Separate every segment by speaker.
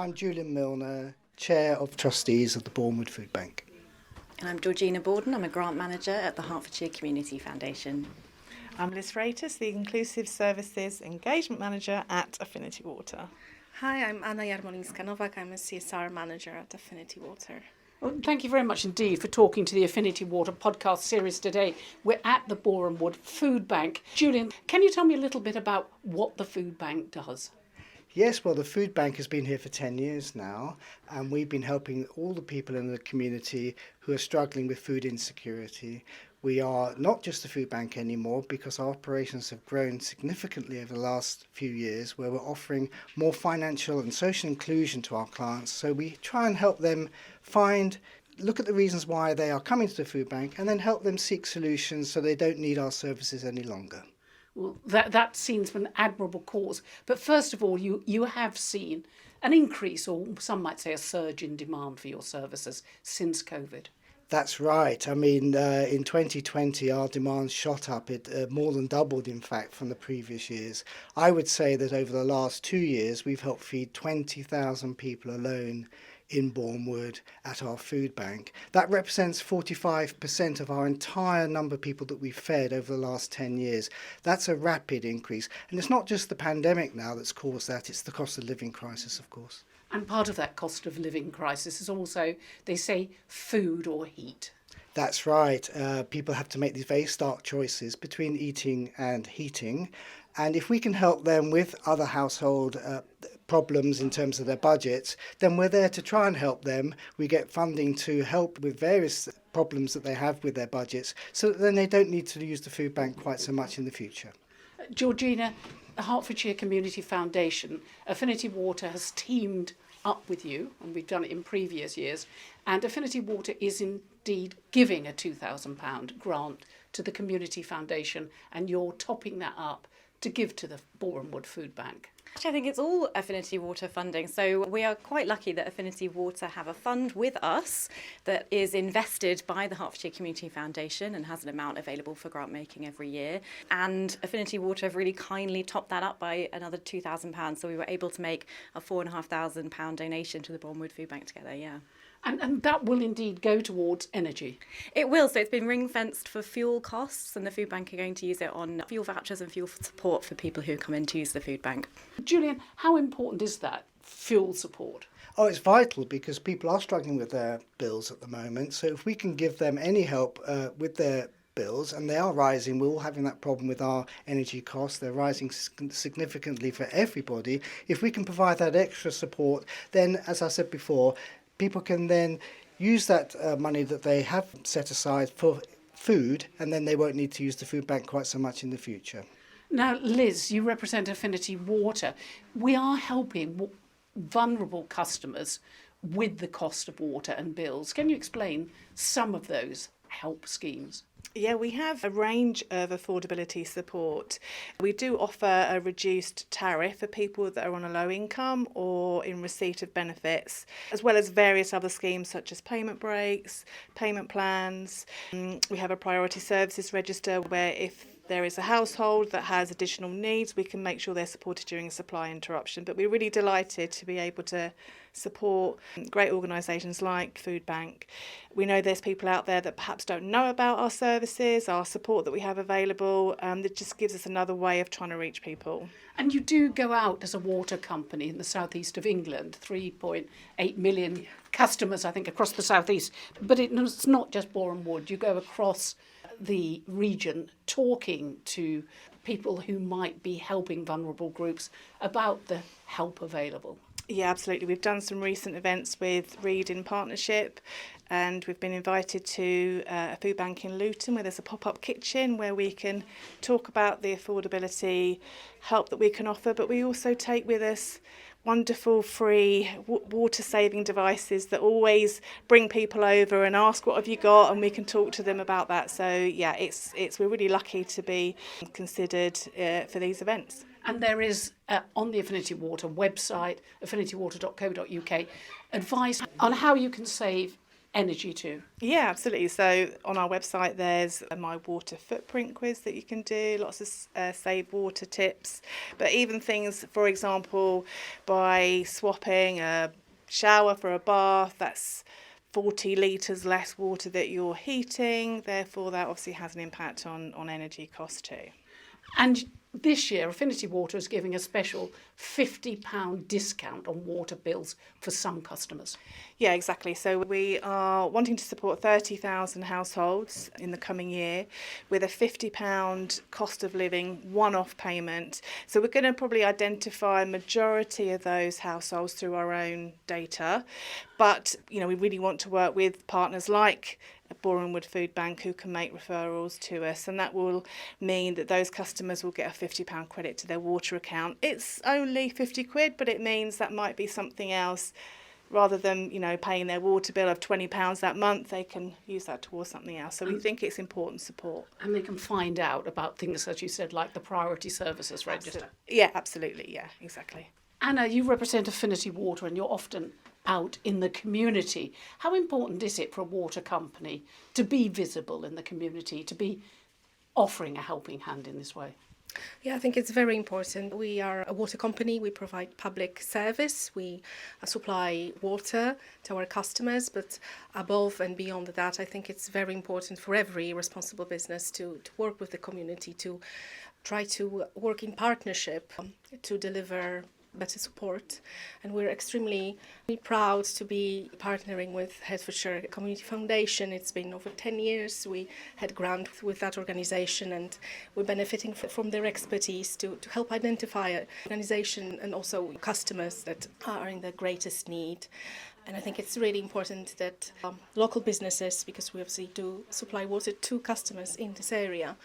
Speaker 1: I'm Julian Milner, Chair of Trustees of the Borehamwood Foodbank.
Speaker 2: And I'm Georgina Borden, I'm a grant manager at the Hertfordshire Community Foundation.
Speaker 3: I'm Liz Freitas, the Inclusive Services Engagement Manager at Affinity Water.
Speaker 4: Hi, I'm Anna Jarmolińska-Nowak. I'm a CSR Manager at Affinity Water.
Speaker 5: Well, thank you very much indeed for talking to the Affinity Water podcast series today. We're at the Borehamwood Foodbank. Julian, can you tell me a little bit about what the food bank does?
Speaker 1: Yes, well, the food bank has been here for 10 years now, and we've been helping all the people in the community who are struggling with food insecurity. We are not just a food bank anymore because our operations have grown significantly over the last few years, where we're offering more financial and social inclusion to our clients. So we try and help them look at the reasons why they are coming to the food bank and then help them seek solutions so they don't need our services any longer.
Speaker 5: Well, that seems an admirable cause. But first of all, you have seen an increase, or some might say a surge in demand for your services since COVID.
Speaker 1: That's right. I mean, in 2020, our demand shot up. It more than doubled, in fact, from the previous years. I would say that over the last 2 years, we've helped feed 20,000 people alone in Borehamwood at our food bank. That represents 45% of our entire number of people that we've fed over the last 10 years. That's a rapid increase. And it's not just the pandemic now that's caused that, it's the cost of living crisis, of course.
Speaker 5: And part of that cost of living crisis is also, they say, food or heat.
Speaker 1: That's right. People have to make these very stark choices between eating and heating. And if we can help them with other household problems in terms of their budgets, then we're there to try and help them. We get funding to help with various problems that they have with their budgets, so that then they don't need to use the food bank quite so much in the future.
Speaker 5: Georgina, the Hertfordshire Community Foundation, Affinity Water has teamed up with you, and we've done it in previous years, and Affinity Water is indeed giving a £2,000 grant to the Community Foundation, and you're topping that up to give to the Borehamwood Foodbank.
Speaker 2: Actually, I think it's all Affinity Water funding. So we are quite lucky that Affinity Water have a fund with us that is invested by the Hertfordshire Community Foundation and has an amount available for grant making every year. And Affinity Water have really kindly topped that up by another £2,000. So we were able to make a £4,500 donation to the Borehamwood Foodbank together, yeah.
Speaker 5: And that will indeed go towards energy.
Speaker 2: It will. So it's been ring-fenced for fuel costs, and the food bank are going to use it on fuel vouchers and fuel support for people who come in to use the food bank.
Speaker 5: Julian, how important is that fuel support?
Speaker 1: Oh, it's vital because people are struggling with their bills at the moment. So if we can give them any help with their bills, and they are rising, we're all having that problem with our energy costs. They're rising significantly for everybody. If we can provide that extra support, then, as I said before, people can then use that money that they have set aside for food, and then they won't need to use the food bank quite so much in the future.
Speaker 5: Now, Liz, you represent Affinity Water. We are helping vulnerable customers with the cost of water and bills. Can you explain some of those help schemes?
Speaker 3: Yeah, we have a range of affordability support. We do offer a reduced tariff for people that are on a low income or in receipt of benefits, as well as various other schemes such as payment breaks, payment plans. We have a priority services register where if there is a household that has additional needs, we can make sure they're supported during a supply interruption. But we're really delighted to be able to support great organisations like Food Bank. We know there's people out there that perhaps don't know about our services, our support that we have available. That just gives us another way of trying to reach people.
Speaker 5: And you do go out as a water company in the southeast of England, 3.8 million customers, I think, across the southeast. But it's not just Borehamwood. You go across the region talking to people who might be helping vulnerable groups about the help available.
Speaker 3: Yeah, absolutely. We've done some recent events with Reed in partnership, and we've been invited to a food bank in Luton where there's a pop-up kitchen where we can talk about the affordability help that we can offer, but we also take with us wonderful free water saving devices that always bring people over and ask what have you got, and we can talk to them about that. So yeah, we're really lucky to be considered for these events.
Speaker 5: And there is on the Affinity Water website, affinitywater.co.uk, advice on how you can save energy too?
Speaker 3: Yeah, absolutely. So on our website, there's a My Water Footprint quiz that you can do, lots of save water tips, but even things, for example, by swapping a shower for a bath, that's 40 litres less water that you're heating, therefore that obviously has an impact on energy costs too.
Speaker 5: And this year, Affinity Water is giving a special £50 discount on water bills for some customers.
Speaker 3: Yeah, exactly. So we are wanting to support 30,000 households in the coming year with a £50 cost of living one-off payment. So we're going to probably identify a majority of those households through our own data. But, you know, we really want to work with partners like Borehamwood Foodbank who can make referrals to us, and that will mean that those customers will get a £50 credit to their water account. It's only 50 quid, but it means that might be something else. Rather than, you know, paying their water bill of £20 that month, they can use that towards something else. So we think it's important support.
Speaker 5: And they can find out about things, as you said, like the priority services register.
Speaker 3: Yeah, absolutely. Yeah, exactly.
Speaker 5: Anna, you represent Affinity Water and you're often out in the community. How important is it for a water company to be visible in the community, to be offering a helping hand in this way?
Speaker 4: Yeah, I think it's very important. We are a water company. We provide public service. We supply water to our customers. But above and beyond that, I think it's very important for every responsible business to work with the community, to try to work in partnership to deliver better support, and we're extremely proud to be partnering with Hertfordshire Community Foundation. It's been over 10 years. We had grant with that organisation, and we're benefiting from their expertise to help identify organisation and also customers that are in the greatest need. And I think it's really important that local businesses, because we obviously do supply water to customers in this area,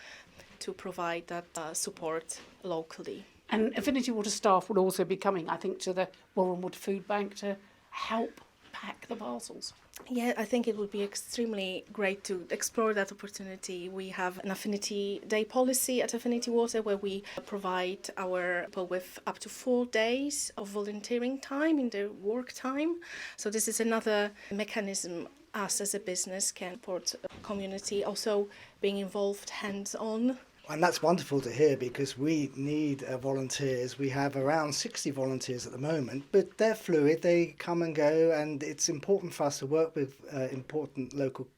Speaker 4: to provide that support locally.
Speaker 5: And Affinity Water staff would also be coming, I think, to the Borehamwood Foodbank to help pack the parcels.
Speaker 4: Yeah, I think it would be extremely great to explore that opportunity. We have an Affinity Day policy at Affinity Water where we provide our people with up to 4 days of volunteering time in their work time. So this is another mechanism us as a business can support the community, also being involved hands-on.
Speaker 1: And that's wonderful to hear because we need volunteers. We have around 60 volunteers at the moment, but they're fluid, they come and go, and it's important for us to work with important local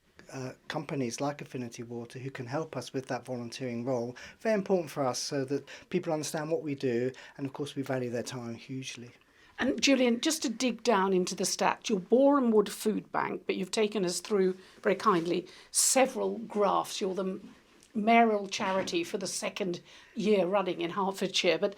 Speaker 1: companies like Affinity Water who can help us with that volunteering role. Very important for us so that people understand what we do, and of course we value their time hugely.
Speaker 5: And Julian, just to dig down into the stats, you're Borehamwood Foodbank, but you've taken us through very kindly several graphs. You're the Mayoral charity for the second year running in Hertfordshire, but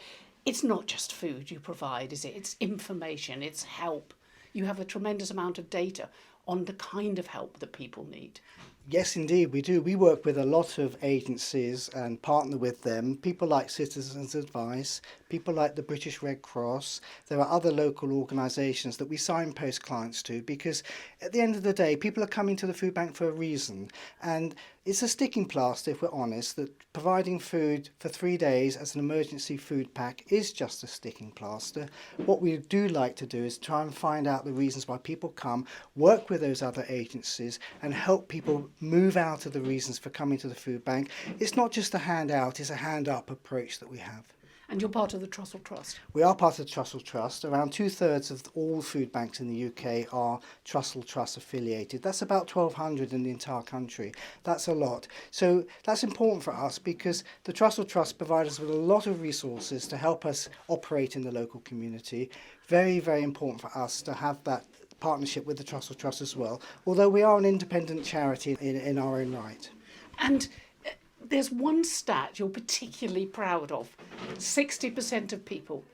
Speaker 5: it's not just food you provide, is it? It's information, it's help. You have a tremendous amount of data on the kind of help that people need.
Speaker 1: Yes, indeed, we do. We work with a lot of agencies and partner with them. People like Citizens Advice, people like the British Red Cross. There are other local organisations that we signpost clients to because at the end of the day, people are coming to the food bank for a reason. And it's a sticking plaster, if we're honest, that providing food for 3 days as an emergency food pack is just a sticking plaster. What we do like to do is try and find out the reasons why people come, work with those other agencies and help people move out of the reasons for coming to the food bank. It's not just a handout, it's a hand-up approach that we have.
Speaker 5: And you're part of the Trussell Trust.
Speaker 1: We are part of the Trussell Trust. Around 2/3 of all food banks in the UK are Trussell Trust affiliated. That's about 1,200 in the entire country. That's a lot. So that's important for us because the Trussell Trust provides us with a lot of resources to help us operate in the local community. Very, very important for us to have that partnership with the Trussell Trust as well, although we are an independent charity in our own right.
Speaker 5: And there's one stat you're particularly proud of. 60% of people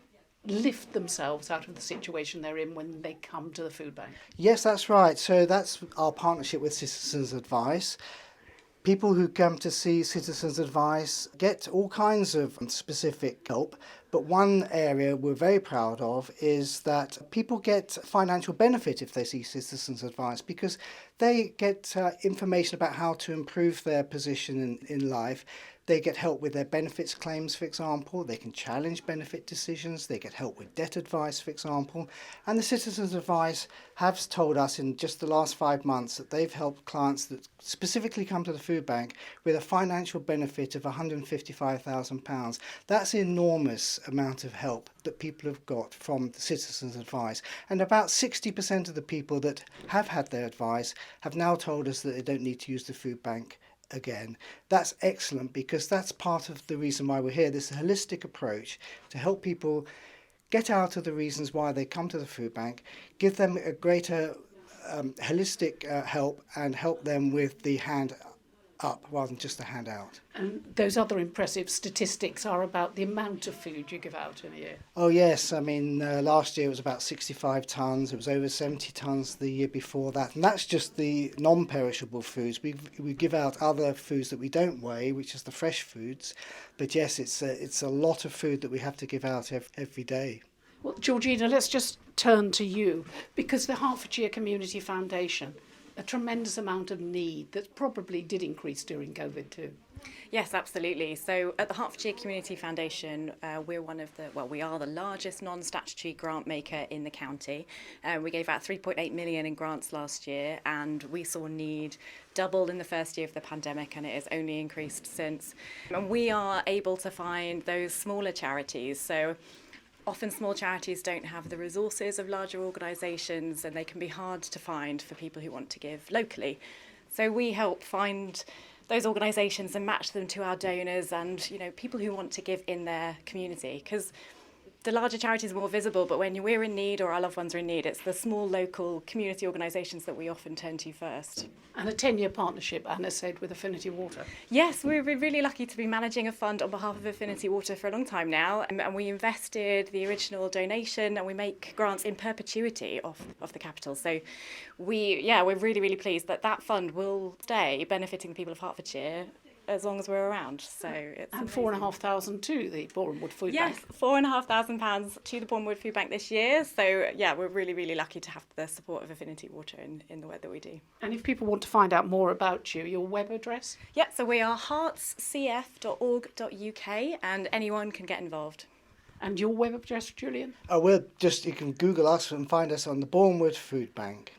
Speaker 5: lift themselves out of the situation they're in when they come to the food bank.
Speaker 1: Yes, that's right. So that's our partnership with Citizens Advice. People who come to see Citizens Advice get all kinds of specific help, But one area we're very proud of is that people get financial benefit if they see citizens' advice, because they get information about how to improve their position in life. They get help with their benefits claims, for example. They can challenge benefit decisions. They get help with debt advice, for example. And the Citizens' Advice has told us in just the last 5 months that they've helped clients that specifically come to the food bank with a financial benefit of £155,000. That's an enormous amount of help that people have got from the Citizens' Advice. And about 60% of the people that have had their advice have now told us that they don't need to use the food bank again. That's excellent, because that's part of the reason why we're here, this holistic approach to help people get out of the reasons why they come to the food bank, give them a greater holistic help, and help them with the hand up rather than just the hand out.
Speaker 5: And those other impressive statistics are about the amount of food you give out in a year.
Speaker 1: Oh yes, I mean last year it was about 65 tonnes, it was over 70 tonnes the year before that, and that's just the non-perishable foods. We give out other foods that we don't weigh, which is the fresh foods, but yes, it's a lot of food that we have to give out every day.
Speaker 5: Well, Georgina, let's just turn to you, because the Hertfordshire Community Foundation, a tremendous amount of need that probably did increase during COVID too.
Speaker 2: Yes, absolutely. So at the Hertfordshire Community Foundation, we are the largest non-statutory grant maker in the county. We gave out 3.8 million in grants last year, and we saw need double in the first year of the pandemic, and it has only increased since. And we are able to find those smaller charities. So often small charities don't have the resources of larger organisations, and they can be hard to find for people who want to give locally. So we help find those organisations and match them to our donors and, people who want to give in their community. Because the larger charities are more visible, but when we're in need or our loved ones are in need, it's the small local community organisations that we often turn to first.
Speaker 5: And a 10-year partnership, Anna said, with Affinity Water.
Speaker 2: Yes, we're really lucky to be managing a fund on behalf of Affinity Water for a long time now, and we invested the original donation, and we make grants in perpetuity of the capital. So we're really pleased that fund will stay benefiting the people of Hertfordshire as long as we're around. So it's
Speaker 5: and
Speaker 2: amazing.
Speaker 5: £4,500 to the Borehamwood Foodbank.
Speaker 2: Yes, £4,500 to the Borehamwood Foodbank this year. So we're really lucky to have the support of Affinity Water in the work that we do.
Speaker 5: And if people want to find out more about you, your web address?
Speaker 2: Yeah, so we are heartscf.org.uk, and anyone can get involved.
Speaker 5: And your web address, Julian?
Speaker 1: You can Google us and find us on the Borehamwood Foodbank.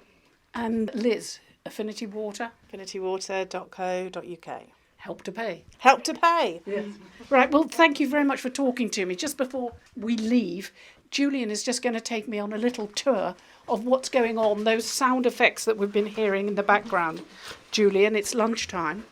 Speaker 5: And Liz, Affinity Water?
Speaker 3: affinitywater.co.uk.
Speaker 5: Help to pay.
Speaker 3: Help to pay.
Speaker 5: Yes. Right, well, thank you very much for talking to me. Just before we leave, Julian is just going to take me on a little tour of what's going on, those sound effects that we've been hearing in the background. Julian, it's lunchtime.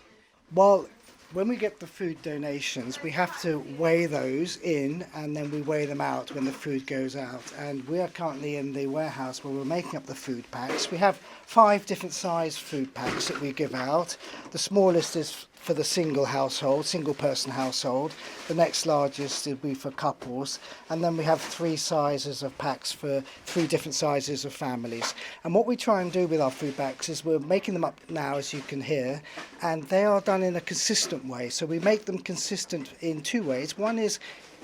Speaker 1: Well, when we get the food donations, we have to weigh those in, and then we weigh them out when the food goes out. And we are currently in the warehouse where we're making up the food packs. We have 5 different size food packs that we give out. The smallest is for the single person household. The next largest will be for couples. And then we have 3 sizes of packs for 3 different sizes of families. And what we try and do with our food packs is we're making them up now, as you can hear, and they are done in a consistent way. So we make them consistent in 2 ways. One is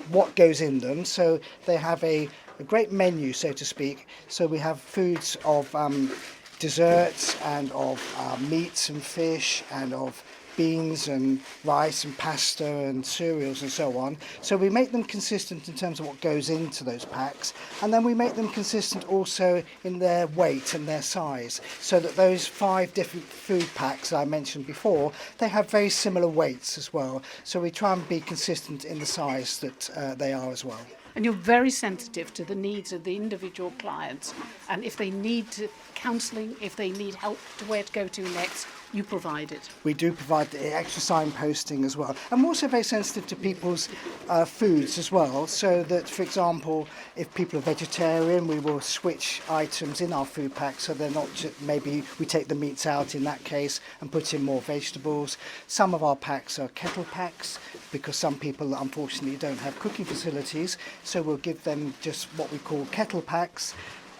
Speaker 1: what goes in them. So they have a great menu, so to speak. So we have foods of desserts and of meats and fish and of beans and rice and pasta and cereals and so on. So we make them consistent in terms of what goes into those packs, and then we make them consistent also in their weight and their size, so that those 5 different food packs I mentioned before, they have very similar weights as well. So we try and be consistent in the size that they are as well.
Speaker 5: And you're very sensitive to the needs of the individual clients. And if they need counselling, if they need help to where to go to next, you provide it.
Speaker 1: We do provide the extra signposting as well. And we're also very sensitive to people's foods as well, so that, for example, if people are vegetarian, we will switch items in our food packs so they're not maybe we take the meats out in that case and put in more vegetables. Some of our packs are kettle packs because some people unfortunately don't have cooking facilities, so we'll give them just what we call kettle packs.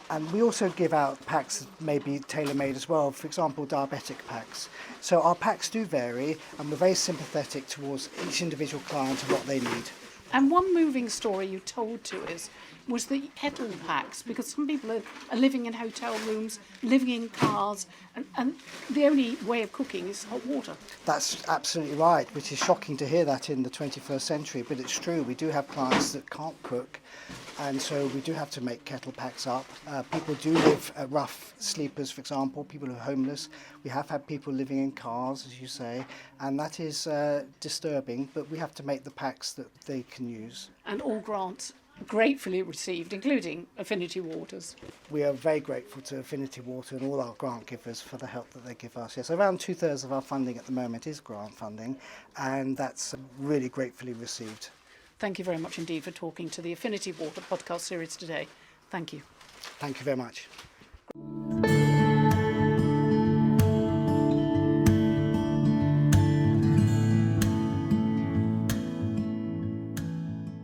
Speaker 1: And we also give out packs maybe tailor-made as well, for example, diabetic packs. So our packs do vary, and we're very sympathetic towards each individual client and what they need.
Speaker 5: And one moving story you told to us was the kettle packs, because some people are living in hotel rooms, living in cars, and the only way of cooking is hot water.
Speaker 1: That's absolutely right, which is shocking to hear that in the 21st century, but it's true. We do have clients that can't cook, and so we do have to make kettle packs up. People do live rough sleepers, for example, people who are homeless. We have had people living in cars, as you say, and that is disturbing, but we have to make the packs that they can use.
Speaker 5: And all grants gratefully received, including Affinity Waters.
Speaker 1: We are very grateful to Affinity Water and all our grant givers for the help that they give us. Yes, around 2/3 of our funding at the moment is grant funding, and that's really gratefully received.
Speaker 5: Thank you very much indeed for talking to the Affinity Water podcast series today. Thank you.
Speaker 1: Thank you very much.